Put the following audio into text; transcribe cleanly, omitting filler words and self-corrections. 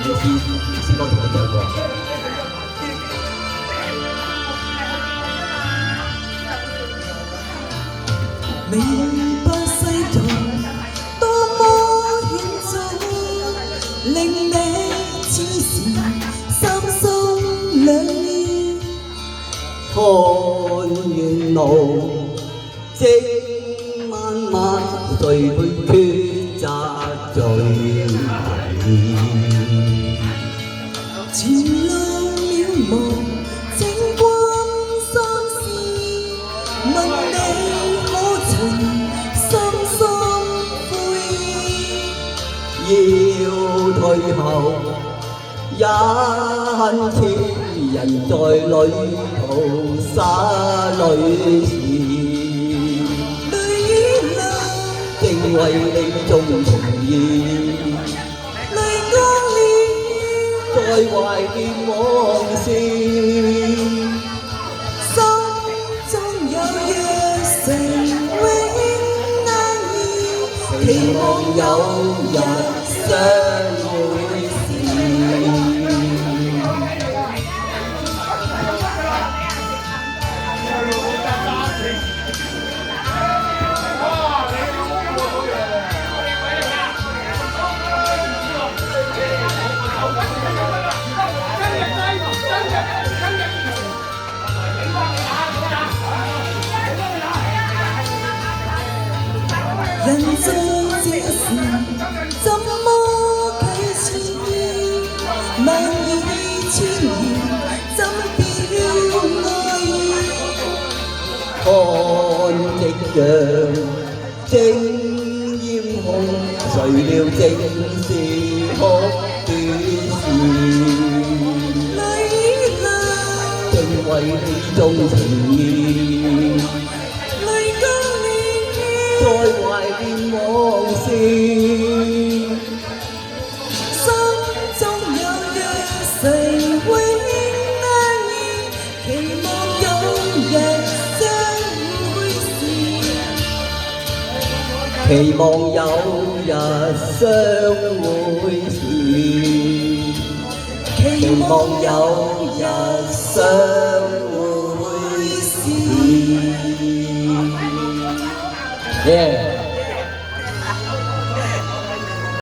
先哥同你唱過。明白世途多麼險峻，令你此時心鬆兩意。看遠路，正漫漫，誰會抉擇最危險？前路渺茫，正關心事，問你可曾深深悔意？要退後，也恨此人在旅途灑淚時，淚與淚，正為你鍾情意。淚乾了，再懷念往事，心中有約成永難言，期望有日相會時。人在這時怎麼啟齒？萬語千言怎表愛意？看夕陽正豔紅，誰料正是哭短時。淚與淚，正為你鍾情意。淚乾了，再懷念往事，心中有約成永難言，期望有日相會時，期望有日相會時，期望有日相會時。Yeah.